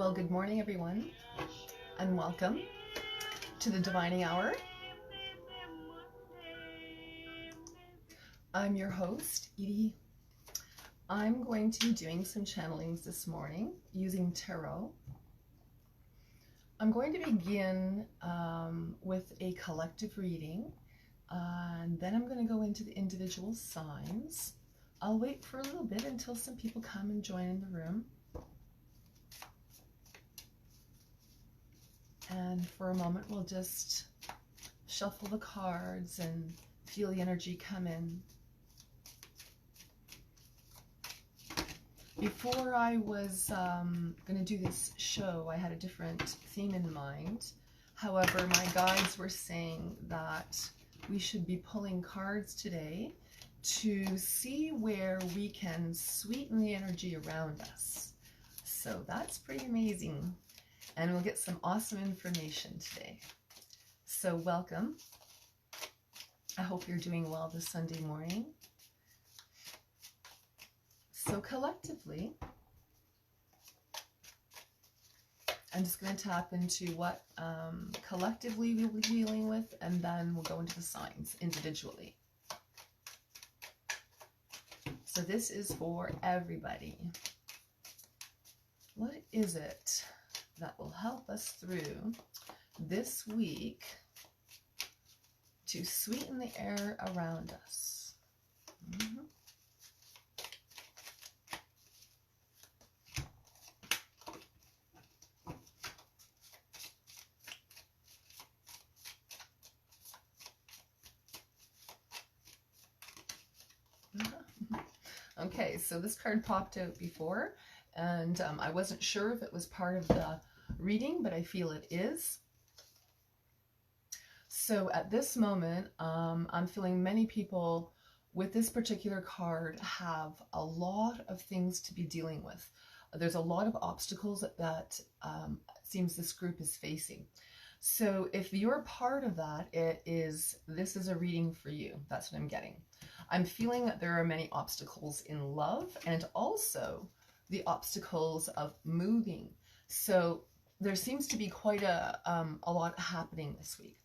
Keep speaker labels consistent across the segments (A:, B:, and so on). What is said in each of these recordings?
A: Well, good morning, everyone, and welcome to the Divining Hour. I'm your host, Edie. I'm going to be doing some channelings this morning using tarot. I'm going to begin with a collective reading, and then I'm going to go into the individual signs. I'll wait for a little bit until some people come and join in the room. And for a moment, we'll just shuffle the cards and feel the energy come in. Before I was going to do this show, I had a different theme in mind. However, my guides were saying that we should be pulling cards today to see where we can sweeten the energy around us. So that's pretty amazing. And we'll get some awesome information today. So welcome. I hope you're doing well this Sunday morning. So collectively, I'm just going to tap into what collectively we'll be dealing with, and then we'll go into the signs individually. So this is for everybody. What is it that will help us through this week to sweeten the air around us? Okay, so this card popped out before, and I wasn't sure if it was part of the reading, but I feel it is. So at this moment, I'm feeling many people with this particular card have a lot of things to be dealing with. There's a lot of obstacles that seems this group is facing. So if you're part of that, this is a reading for you. That's what I'm getting. I'm feeling that there are many obstacles in love and also the obstacles of moving. So there seems to be quite a lot happening this week.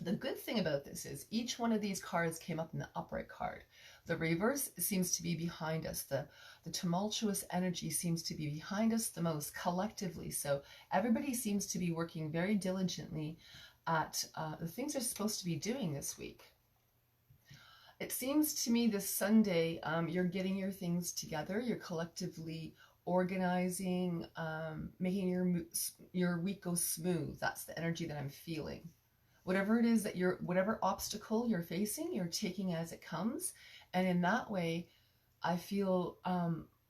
A: The good thing about this is each one of these cards came up in the upright card. The reverse seems to be behind us. The tumultuous energy seems to be behind us the most collectively. So everybody seems to be working very diligently at the things they're supposed to be doing this week. It seems to me this Sunday, you're getting your things together. You're collectively organizing, making your week go smooth. That's the energy that I'm feeling. Whatever it is that whatever obstacle you're facing, you're taking as it comes. And in that way, I feel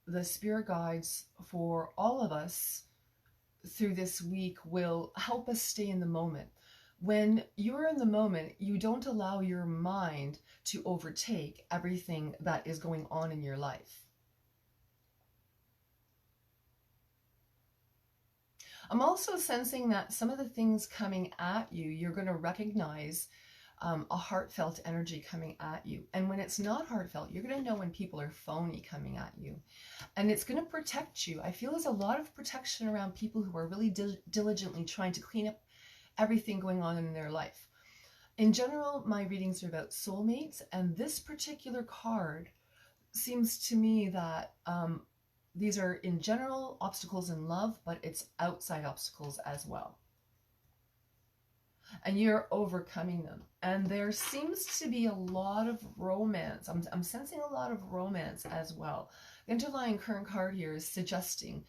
A: the spirit guides for all of us through this week will help us stay in the moment. When you're in the moment, you don't allow your mind to overtake everything that is going on in your life. I'm also sensing that some of the things coming at you, you're going to recognize a heartfelt energy coming at you. And when it's not heartfelt, you're going to know when people are phony coming at you. And it's going to protect you. I feel there's a lot of protection around people who are really diligently trying to clean up everything going on in their life. In general, my readings are about soulmates, and this particular card seems to me that these are in general obstacles in love, but it's outside obstacles as well. And you're overcoming them. And there seems to be a lot of romance. I'm sensing a lot of romance as well. The underlying current card here is suggesting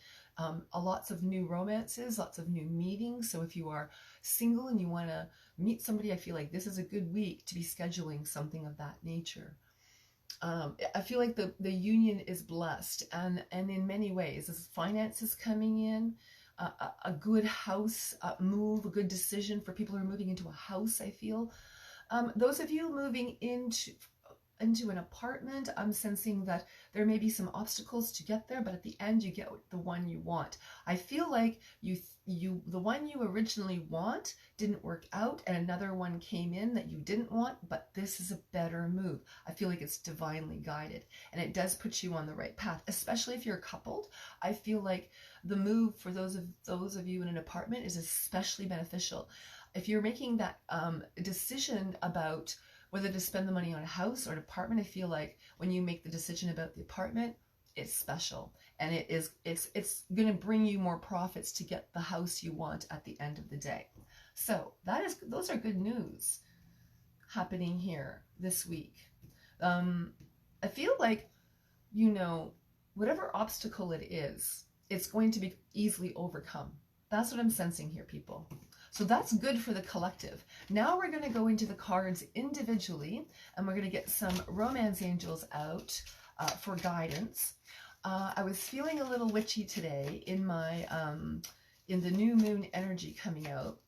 A: lots of new romances, lots of new meetings. So if you are single and you want to meet somebody, I feel like this is a good week to be scheduling something of that nature. I feel like the union is blessed, and in many ways, as finances coming in, a good house move, a good decision for people who are moving into a house, I feel. Those of you moving into into an apartment. I'm sensing that there may be some obstacles to get there, but at the end you get the one you want. I feel like the one you originally want didn't work out and another one came in that you didn't want, but this is a better move. I feel like it's divinely guided and it does put you on the right path, especially if you're coupled. I feel like the move for those of you in an apartment is especially beneficial. If you're making that decision about whether to spend the money on a house or an apartment, I feel like when you make the decision about the apartment, it's special and it's going to bring you more profits to get the house you want at the end of the day. So those are good news happening here this week. I feel like, you know, whatever obstacle it is, it's going to be easily overcome. That's what I'm sensing here, people. So that's good for the collective. Now we're going to go into the cards individually, and we're going to get some romance angels out for guidance. I was feeling a little witchy today in my in the new moon energy coming out.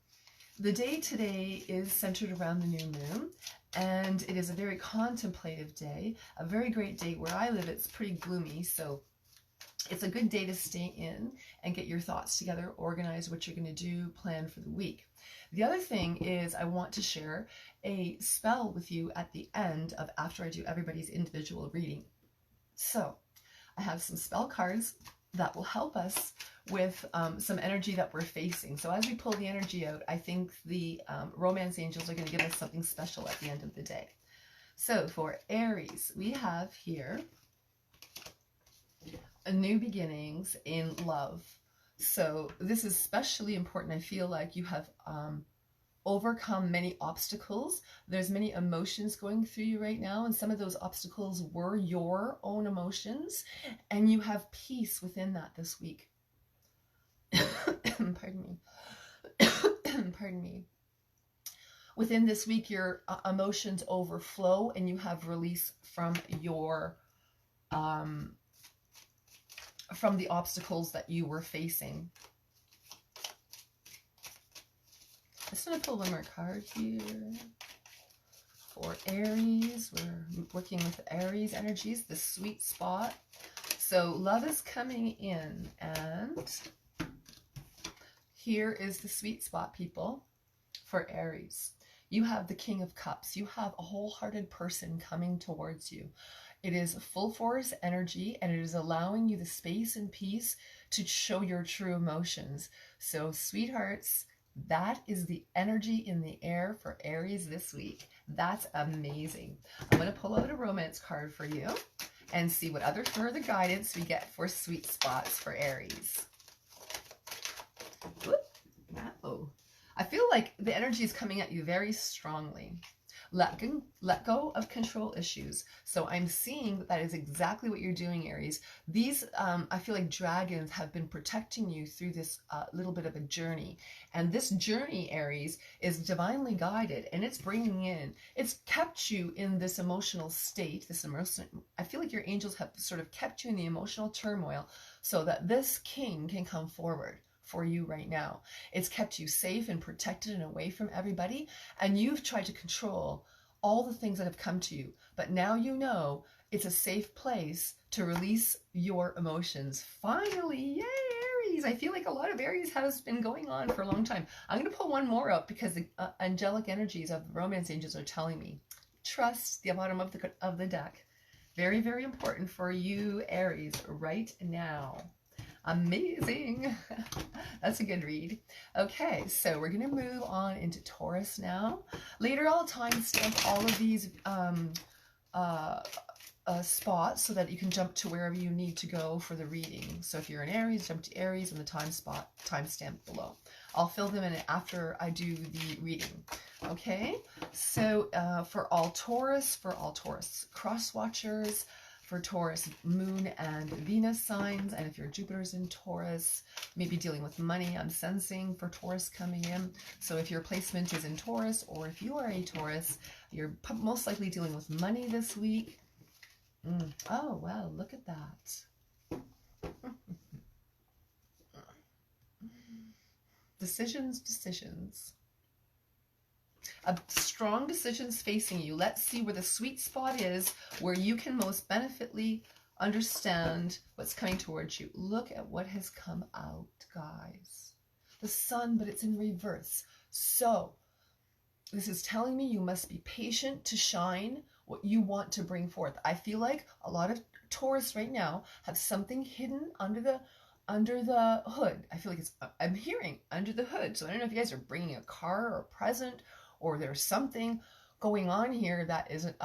A: The day today is centered around the new moon, and it is a very contemplative day, a very great day. Where I live, it's pretty gloomy, so it's a good day to stay in and get your thoughts together, organize what you're going to do, plan for the week. The other thing is I want to share a spell with you at the end of after I do everybody's individual reading. So I have some spell cards that will help us with some energy that we're facing. So as we pull the energy out, I think the romance angels are going to give us something special at the end of the day. So for Aries, we have here new beginnings in love. So this is especially important. I feel like you have overcome many obstacles. There's many emotions going through you right now, and some of those obstacles were your own emotions, and you have peace within that this week. Pardon me. Pardon me. Within this week, your emotions overflow, and you have release from your from the obstacles that you were facing. I'm just going to pull one more card here for Aries. We're working with Aries energies, the sweet spot. So love is coming in, and here is the sweet spot, people, for Aries. You have the King of Cups. You have a wholehearted person coming towards you. It is full force energy, and it is allowing you the space and peace to show your true emotions. So, sweethearts, that is the energy in the air for Aries this week. That's amazing. I'm going to pull out a romance card for you and see what other further guidance we get for sweet spots for Aries. Wow. I feel like the energy is coming at you very strongly. Let go of control issues. So I'm seeing that is exactly what you're doing, Aries. These, I feel like dragons have been protecting you through this little bit of a journey. And this journey, Aries, is divinely guided, and it's bringing in, it's kept you in this emotional state, I feel like your angels have sort of kept you in the emotional turmoil so that this king can come forward for you right now. It's kept you safe and protected and away from everybody, and you've tried to control all the things that have come to you, but now you know it's a safe place to release your emotions. Finally, yay, Aries! I feel like a lot of Aries has been going on for a long time. I'm going to pull one more up because the angelic energies of the romance angels are telling me, trust the bottom of the deck. Very, very important for you, Aries, right now. Amazing. That's a good read. Okay, so we're going to move on into Taurus now. Later, I'll timestamp all of these spots so that you can jump to wherever you need to go for the reading. So if you're in Aries, jump to Aries and the timestamp below. I'll fill them in after I do the reading. Okay, so for all Taurus, cross watchers, for Taurus moon and Venus signs, and if your Jupiter's in Taurus, maybe dealing with money, I'm sensing for Taurus coming in. So if your placement is in Taurus, or if you are a Taurus, you're most likely dealing with money this week. Oh, well, look at that. Decisions. a strong decision's facing you. Let's see where the sweet spot is, where you can most benefitly understand what's coming towards you. Look at what has come out, guys. The sun, but it's in reverse. So this is telling me you must be patient to shine what you want to bring forth. I feel like a lot of Taurus right now have something hidden under the hood. I feel like I'm hearing under the hood. So I don't know if you guys are bringing a car or a present, or there's something going on here that isn't,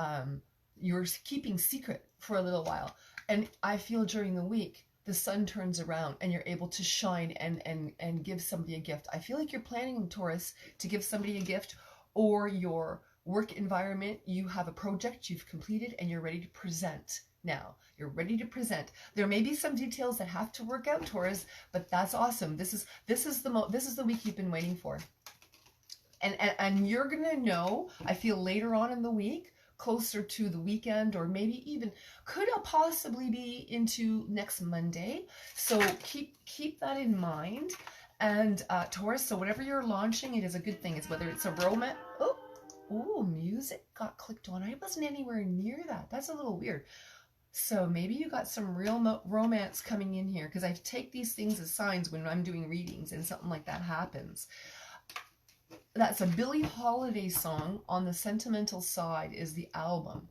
A: you're keeping secret for a little while. And I feel during the week, the sun turns around and you're able to shine and give somebody a gift. I feel like you're planning, Taurus, to give somebody a gift, or your work environment, you have a project you've completed and you're ready to present now. You're ready to present. There may be some details that have to work out, Taurus, but that's awesome. This is the week you've been waiting for. And you're going to know, I feel, later on in the week, closer to the weekend, or maybe even could possibly be into next Monday. So keep that in mind. And Taurus, so whatever you're launching, it is a good thing. It's whether it's a romance. Oh, music got clicked on. I wasn't anywhere near that. That's a little weird. So maybe you got some real romance coming in here, because I take these things as signs when I'm doing readings and something like that happens. That's a Billie Holiday song. On the sentimental side is the album.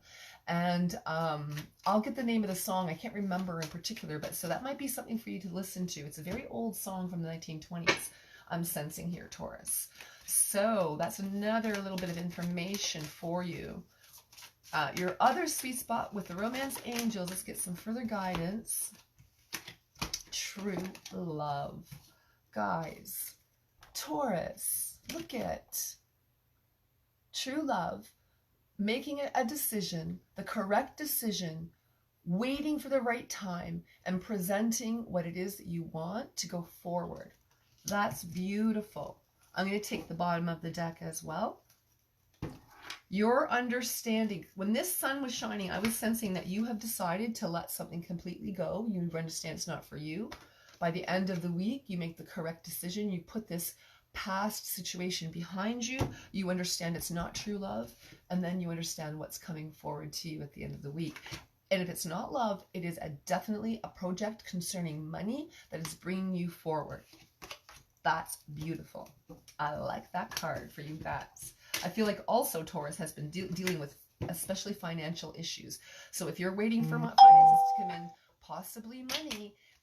A: And I'll get the name of the song. I can't remember in particular, but so that might be something for you to listen to. It's a very old song from the 1920s, I'm sensing here, Taurus. So that's another little bit of information for you. Your other sweet spot with the romance angels, let's get some further guidance. True love. Guys, Taurus, look at true love. Making a decision, the correct decision, waiting for the right time, and presenting what it is that you want to go forward. That's beautiful. I'm going to take the bottom of the deck as well. Your understanding, when this sun was shining, I was sensing that you have decided to let something completely go. You understand it's not for you. By the end of the week, you make the correct decision. You put this past situation behind you. You understand it's not true love. And then you understand what's coming forward to you at the end of the week. And if it's not love, it is definitely a project concerning money that is bringing you forward. That's beautiful. I like that card for you guys. I feel like also Taurus has been dealing with especially financial issues. So if you're waiting for finances to come in, possibly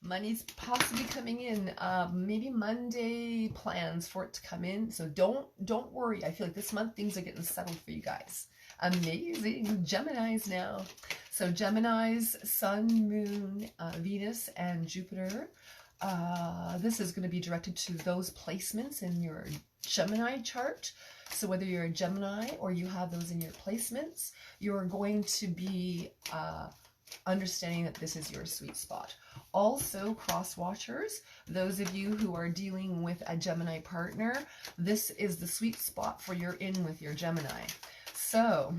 A: money's possibly coming in, maybe Monday plans for it to come in. So don't worry. I feel like this month things are getting settled for you guys. Amazing. Geminis now. So Geminis, Sun, Moon, Venus, and Jupiter. This is going to be directed to those placements in your Gemini chart. So whether you're a Gemini or you have those in your placements, you're going to be understanding that this is your sweet spot. Also, cross watchers, those of you who are dealing with a Gemini partner, this is the sweet spot for your in with your Gemini. So,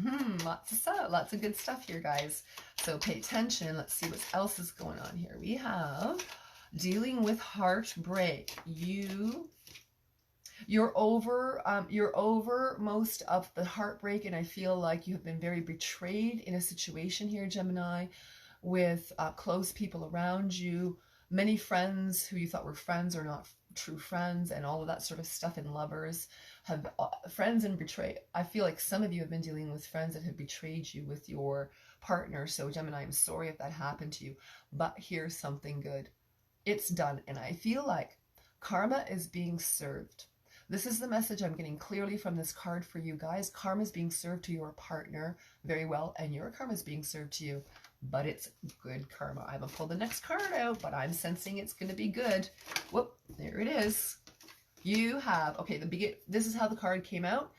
A: lots of good stuff here, guys. So pay attention. Let's see what else is going on here. We have dealing with heartbreak. You're over most of the heartbreak, and I feel like you have been very betrayed in a situation here, Gemini, with close people around you, many friends who you thought were friends are not true friends, and all of that sort of stuff. And lovers have friends and betray. I feel like some of you have been dealing with friends that have betrayed you with your partner. So Gemini, I'm sorry if that happened to you, but here's something good. It's done, and I feel like karma is being served. This is the message I'm getting clearly from this card for you guys. Karma is being served to your partner very well, and your karma is being served to you, but it's good karma. I haven't pulled the next card out, but I'm sensing it's going to be good. Whoop, there it is. You have, okay, this is how the card came out.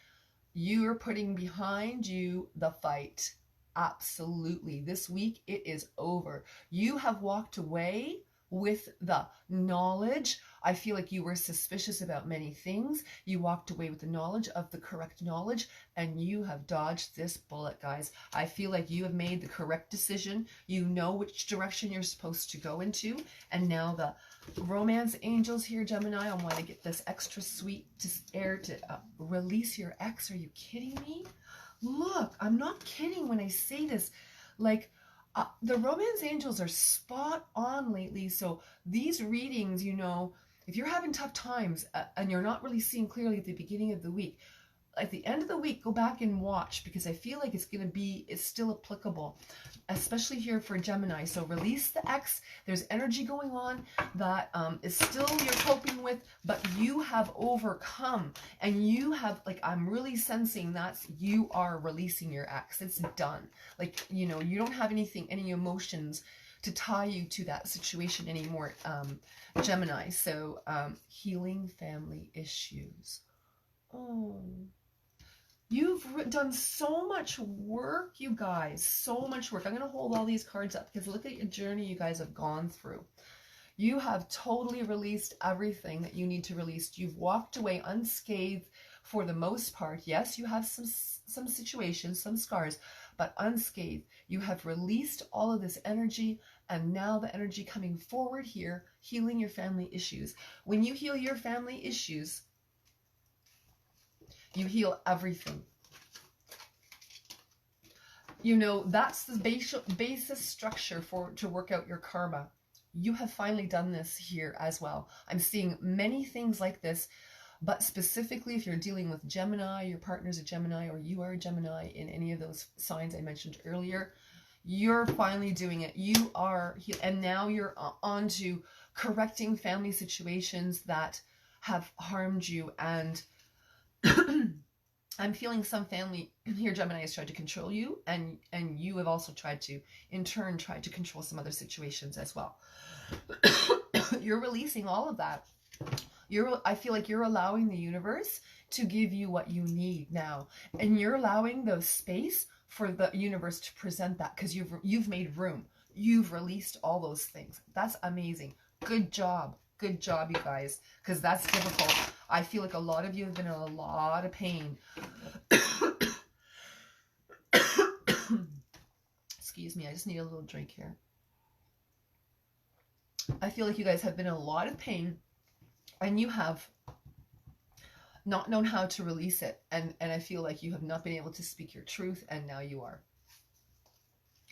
A: You're putting behind you the fight. Absolutely. This week, it is over. You have walked away with the knowledge. I feel like you were suspicious about many things. You walked away with the knowledge of the correct knowledge, and you have dodged this bullet, guys. I feel like you have made the correct decision. You know which direction you're supposed to go into, and now Romance angels here, Gemini. I want to get this extra sweet air to release your ex. Are you kidding me? Look, I'm not kidding when I say this. Like, the romance angels are spot on lately. So these readings, you know, if you're having tough times and you're not really seeing clearly at the beginning of the week, at the end of the week, go back and watch, because I feel like it's still applicable, especially here for Gemini. So release the ex. There's energy going on that is still you're coping with, but you have overcome, and you have, like, I'm really sensing that you are releasing your ex. It's done. Like, you know, you don't have any emotions to tie you to that situation anymore, Gemini. So healing family issues. Oh, you've done so much work, you guys, so much work. I'm going to hold all these cards up because look at your journey you guys have gone through. You have totally released everything that you need to release. You've walked away unscathed for the most part. Yes, you have some situations, some scars, but unscathed. You have released all of this energy, and now the energy coming forward here, healing your family issues. When you heal your family issues, you heal everything. You know, that's the basis structure to work out your karma. You have finally done this here as well. I'm seeing many things like this, but specifically if you're dealing with Gemini, your partner's a Gemini, or you are a Gemini in any of those signs I mentioned earlier, you're finally doing it. You are, and now you're on to correcting family situations that have harmed you. And I'm feeling some family here, Gemini, has tried to control you, and you have also tried to, in turn, try to control some other situations as well. You're releasing all of that. I feel like you're allowing the universe to give you what you need now, and you're allowing the space for the universe to present that, because you've made room. You've released all those things. That's amazing. Good job. Good job, you guys, because that's difficult. I feel like a lot of you have been in a lot of pain. Excuse me, I just need a little drink here. I feel like you guys have been in a lot of pain, and you have not known how to release it. And I feel like you have not been able to speak your truth, and now you are.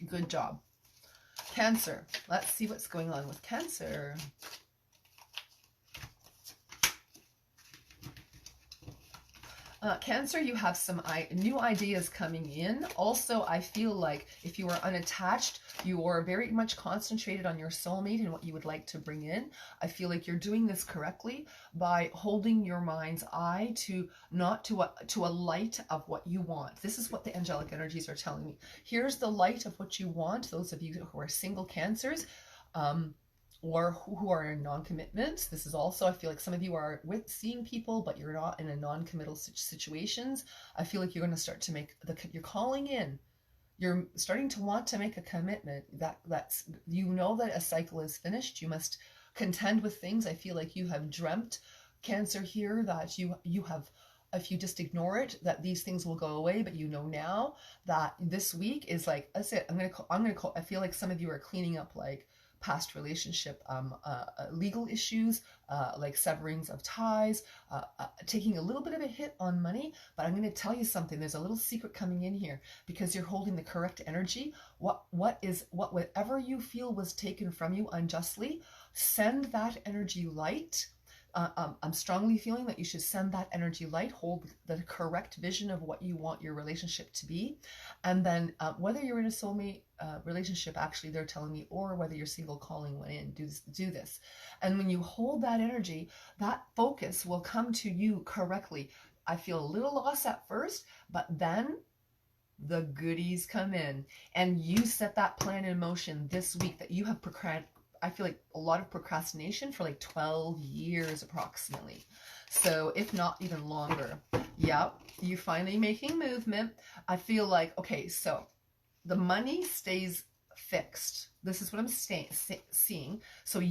A: Good job. Cancer. Let's see what's going on with Cancer. Cancer, you have some new ideas coming in. Also, I feel like if you are unattached, you are very much concentrated on your soulmate and what you would like to bring in. I feel like you're doing this correctly by holding your mind's eye to a light of what you want. This is what the angelic energies are telling me. Here's the light of what you want. Those of you who are single Cancers, or who are in non-commitments. This is also, I feel like some of you are seeing people, but you're not in a non-committal situations. I feel like you're going to start to make you're calling in. You're starting to want to make a commitment. That's, you know, that a cycle is finished. You must contend with things. I feel like you have dreamt, Cancer, here, that you have, if you just ignore it, that these things will go away. But you know now that this week is like, that's it. I feel like some of you are cleaning up like past relationship legal issues, like severings of ties, taking a little bit of a hit on money. But I'm going to tell you something. There's a little secret coming in here, because you're holding the correct energy. Whatever you feel was taken from you unjustly, send that energy light. I'm strongly feeling that you should send that energy light, hold the correct vision of what you want your relationship to be. And then whether you're in a soulmate relationship, actually they're telling me, or whether you're single, calling one in, do this. And when you hold that energy, that focus will come to you correctly. I feel a little lost at first, but then the goodies come in, and you set that plan in motion this week that you have I feel like a lot of procrastination for like 12 years approximately. So if not even longer. Yep, you're finally making movement. I feel like, okay, so the money stays fixed. This is what I'm seeing. So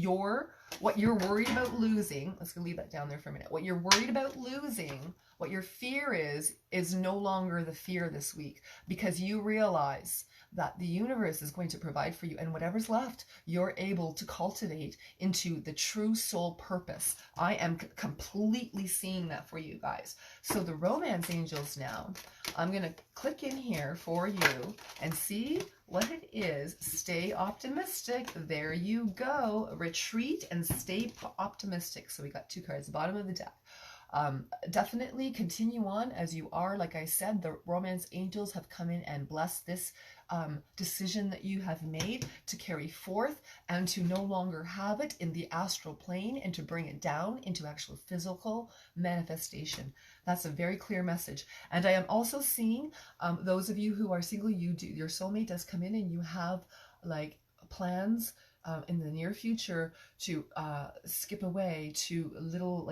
A: what you're worried about losing, let's leave that down there for a minute. What you're worried about losing, what your fear is is no longer the fear this week, because you realize that the universe is going to provide for you, and whatever's left, you're able to cultivate into the true soul purpose. I am completely seeing that for you guys. So the romance angels now, I'm going to click in here for you and see what it is. Stay optimistic. There you go. Retreat and stay optimistic. So we got 2 cards, the bottom of the deck. Definitely continue on as you are. Like I said, the romance angels have come in and blessed this decision that you have made to carry forth and to no longer have it in the astral plane and to bring it down into actual physical manifestation. That's a very clear message. And I am also seeing those of you who are single, your soulmate does come in and you have like plans in the near future to skip away to a little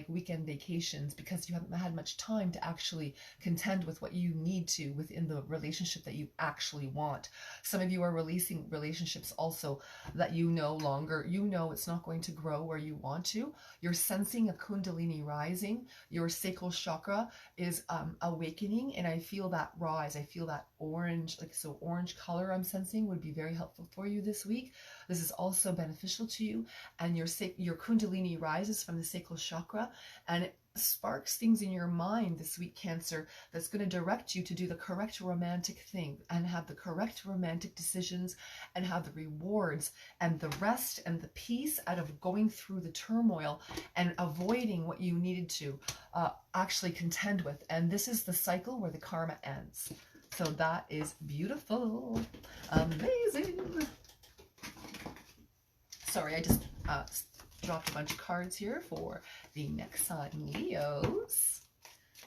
A: weekend vacations, because you haven't had much time to actually contend with what you need to within the relationship that you actually want. Some of you are releasing relationships also that you no longer, it's not going to grow where you want to. You're sensing a kundalini rising. Your sacral chakra is awakening, and I feel that rise. I feel that orange, orange color I'm sensing would be very helpful for you this week. This is also beneficial to you, and your kundalini rises from the sacral chakra, and it sparks things in your mind this week, Cancer, that's going to direct you to do the correct romantic thing and have the correct romantic decisions and have the rewards and the rest and the peace out of going through the turmoil and avoiding what you needed to actually contend with. And this is the cycle where the karma ends. So that is beautiful. Amazing. Sorry, I just dropped a bunch of cards here for the next sign, Leos.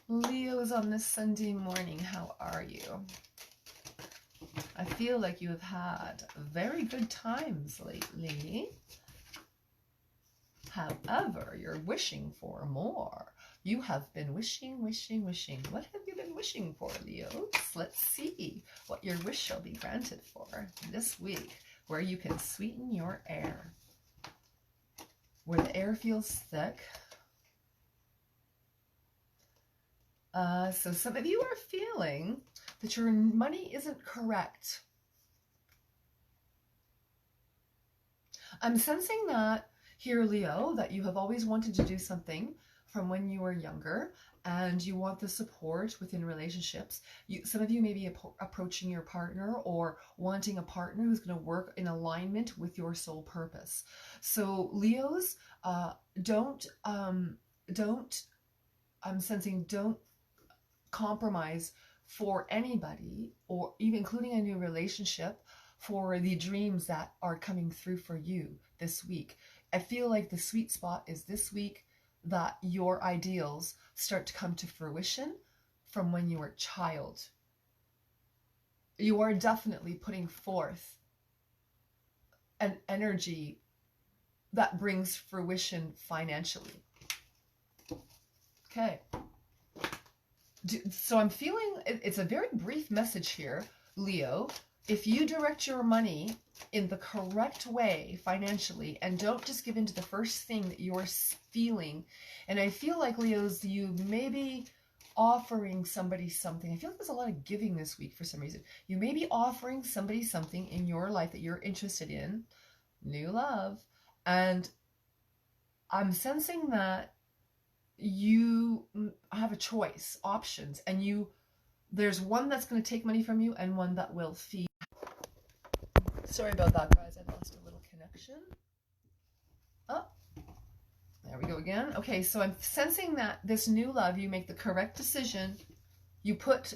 A: Leos on this Sunday morning, how are you? I feel like you have had very good times lately. However, you're wishing for more. You have been wishing. What have you been wishing for, Leos? Let's see what your wish shall be granted for this week, where you can sweeten your air. Where the air feels thick. So some of you are feeling that your money isn't correct. I'm sensing that here, Leo, that you have always wanted to do something from when you were younger, and you want the support within relationships. Some of you may be approaching your partner or wanting a partner who's going to work in alignment with your soul purpose. So Leos, don't compromise for anybody, or even including a new relationship, for the dreams that are coming through for you this week. I feel like the sweet spot is this week that your ideals start to come to fruition from when you were a child. You are definitely putting forth an energy that brings fruition financially. Okay. So I'm feeling, it's a very brief message here, Leo. If you direct your money in the correct way financially, and don't just give in to the first thing that you're feeling, and I feel like, Leos, you may be offering somebody something. I feel like there's a lot of giving this week for some reason. You may be offering somebody something in your life that you're interested in, new love, and I'm sensing that you have a choice, options, and there's one that's going to take money from you and one that will feed. Sorry about that, guys. I lost a little connection. Oh, there we go again. Okay, so I'm sensing that this new love, you make the correct decision. You put,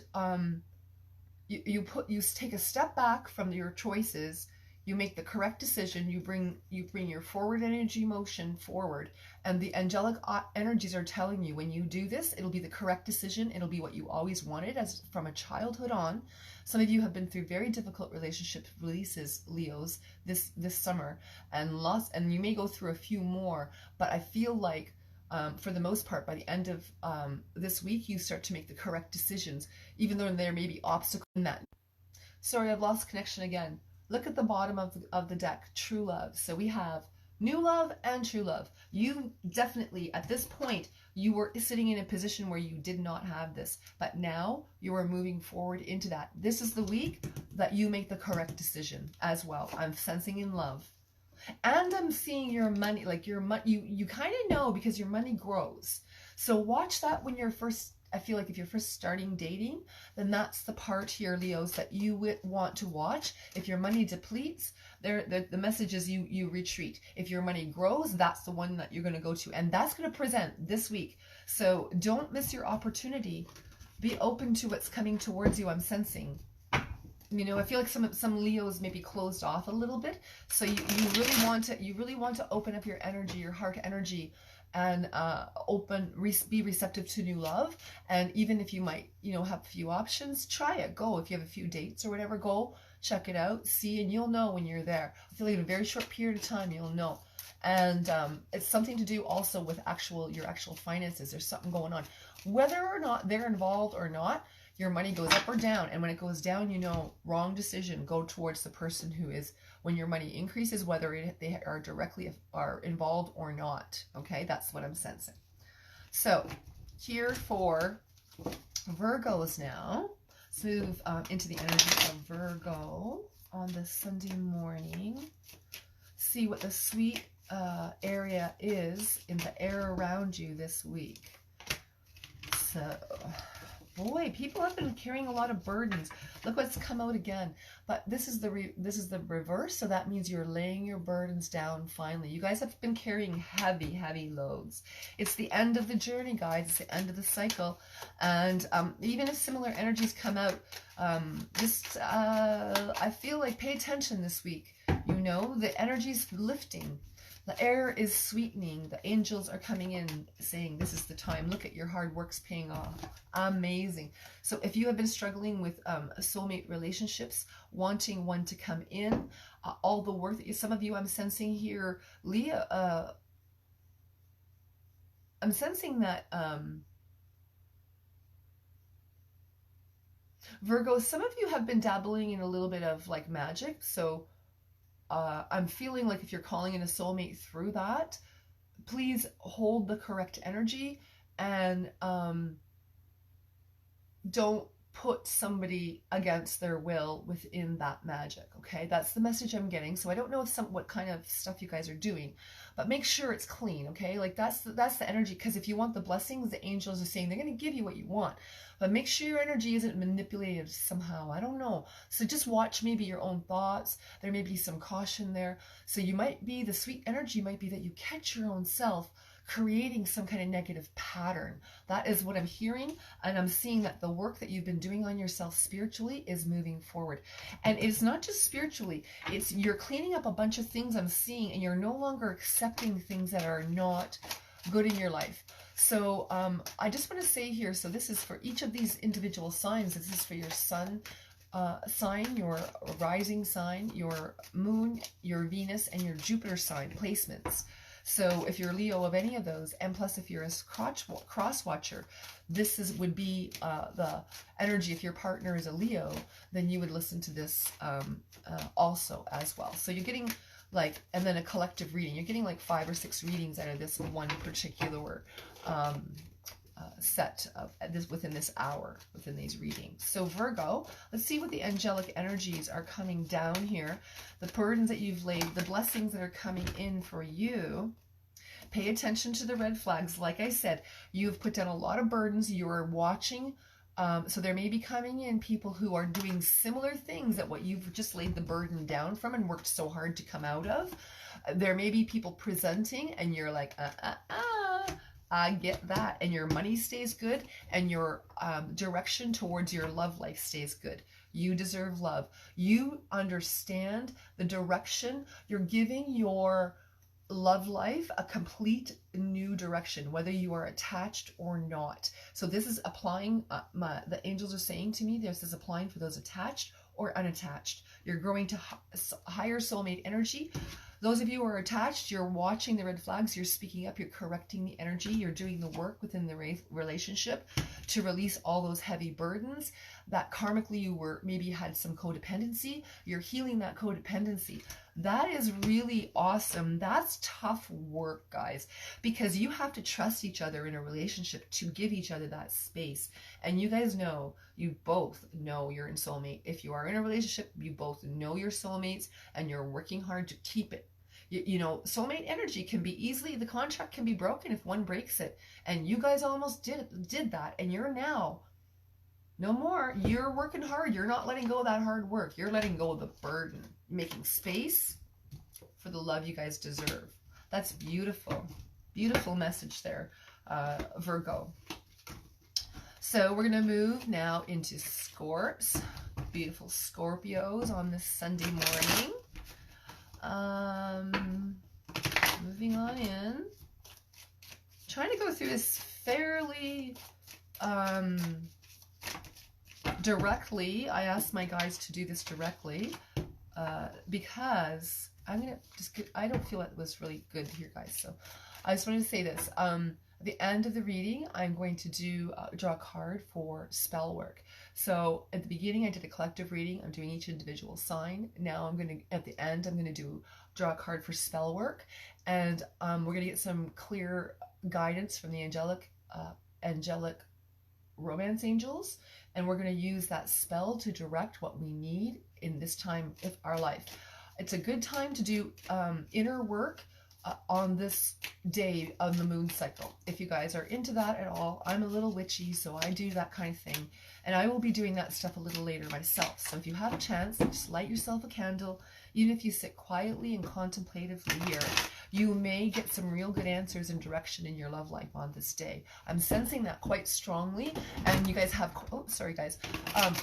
A: you take a step back from your choices. You make the correct decision. You bring your forward energy motion forward, and the angelic energies are telling you when you do this, it'll be the correct decision. It'll be what you always wanted as from a childhood on. Some of you have been through very difficult relationship releases, Leos, this summer, and you may go through a few more. But I feel like, for the most part, by the end of this week, you start to make the correct decisions, even though there may be obstacles in that. Sorry, I've lost connection again. Look at the bottom of the deck, true love. So we have New love and true love. You definitely, at this point, you were sitting in a position where you did not have this, but now you are moving forward into that. This is the week that you make the correct decision as well. I'm sensing in love. And I'm seeing your money, like your money, you kind of know because your money grows. So watch that when you're first, I feel like if you're first starting dating, then that's the part here, Leos, that you would want to watch. If your money depletes, the message is you retreat. If your money grows, that's the one that you're going to go to. And that's going to present this week. So don't miss your opportunity. Be open to what's coming towards you, I'm sensing. You know, I feel like some Leos may be closed off a little bit. So you really want to open up your energy, your heart energy, and be receptive to new love. And even if you might, you know, have a few options, try it. Go. If you have a few dates or whatever, go check it out, see, and you'll know when you're there. I feel like in a very short period of time, you'll know. And it's something to do also with your actual finances. There's something going on, whether or not they're involved or not. Your money goes up or down, and when it goes down, you know, wrong decision. Go towards the person who is, when your money increases, whether they are directly involved or not. Okay, that's what I'm sensing. So here for Virgos now. Let's move into the energy of Virgo on this Sunday morning. See what the sweet area is in the air around you this week. So, boy, people have been carrying a lot of burdens. Look what's come out again. But this is the reverse, so that means you're laying your burdens down finally. You guys have been carrying heavy, heavy loads. It's the end of the journey, guys. It's the end of the cycle. And even if similar energies come out, I feel like pay attention this week. You know, the energy's lifting. The air is sweetening. The angels are coming in saying, this is the time. Look at your hard work's paying off. Amazing. So if you have been struggling with soulmate relationships, wanting one to come in, all the work that some of you, I'm sensing here, Leah, I'm sensing that Virgo, some of you have been dabbling in a little bit of like magic. So I'm feeling like if you're calling in a soulmate through that, please hold the correct energy and don't put somebody against their will within that magic. Okay, that's the message I'm getting. So I don't know what kind of stuff you guys are doing, but make sure it's clean. Okay, like that's the energy, because if you want the blessings, the angels are saying they're going to give you what you want, but make sure your energy isn't manipulated somehow. I don't know. So just watch maybe your own thoughts. There may be some caution there. So you might be, the sweet energy might be that you catch your own self creating some kind of negative pattern. That is what I'm hearing. And I'm seeing that the work that you've been doing on yourself spiritually is moving forward. And it's not just spiritually, it's you're cleaning up a bunch of things I'm seeing, and you're no longer accepting things that are not good in your life. So I just want to say here, so this is for each of these individual signs. This is for your sun sign, your rising sign, your moon, your Venus, and your Jupiter sign placements. So if you're Leo of any of those, and plus if you're a cross watcher, this would be the energy. If your partner is a Leo, then you would listen to this also as well. So you're getting like, and then a collective reading. You're getting like 5 or 6 readings out of this one particular set of within this hour, within these readings. So Virgo, let's see what the angelic energies are coming down here. The burdens that you've laid, the blessings that are coming in for you. Pay attention to the red flags. Like I said, you've put down a lot of burdens. You're watching. So there may be coming in people who are doing similar things that what you've just laid the burden down from and worked so hard to come out of. There may be people presenting and you're like, I get that. And your money stays good and your direction towards your love life stays good. You deserve love. You understand the direction. You're giving your love life a complete new direction, whether you are attached or not. So this is applying, the angels are saying to me, this is applying for those attached or unattached. You're growing to higher soulmate energy. Those of you who are attached, you're watching the red flags, you're speaking up, you're correcting the energy, you're doing the work within the relationship to release all those heavy burdens that karmically you were, maybe had some codependency. You're healing that codependency. That is really awesome. That's tough work, guys, because you have to trust each other in a relationship to give each other that space. And you guys know, you both know you're in soulmate. If you are in a relationship, you both know your soulmates and you're working hard to keep it. You know, soulmate energy can be easily, the contract can be broken if one breaks it. And you guys almost did that. And you're now, no more. You're working hard. You're not letting go of that hard work. You're letting go of the burden, making space for the love you guys deserve. That's beautiful. Beautiful message there, Virgo. So we're going to move now into Scorps. Beautiful Scorpios on this Sunday morning. Moving on in. Trying to go through this fairly directly. I asked my guys to do this directly because I'm gonna just I don't feel it was really good here, guys. So I just wanted to say this. At the end of the reading, I'm going to do draw a card for spell work. So at the beginning, I did a collective reading. I'm doing each individual sign. Now I'm going to, at the end, I'm going to draw a card for spell work. And we're going to get some clear guidance from the angelic romance angels. And we're going to use that spell to direct what we need in this time of our life. It's a good time to do inner work on this day of the moon cycle. If you guys are into that at all, I'm a little witchy, so I do that kind of thing. And I will be doing that stuff a little later myself. So if you have a chance, just light yourself a candle. Even if you sit quietly and contemplatively here, you may get some real good answers and direction in your love life on this day. I'm sensing that quite strongly. And you guys have, oh, sorry guys,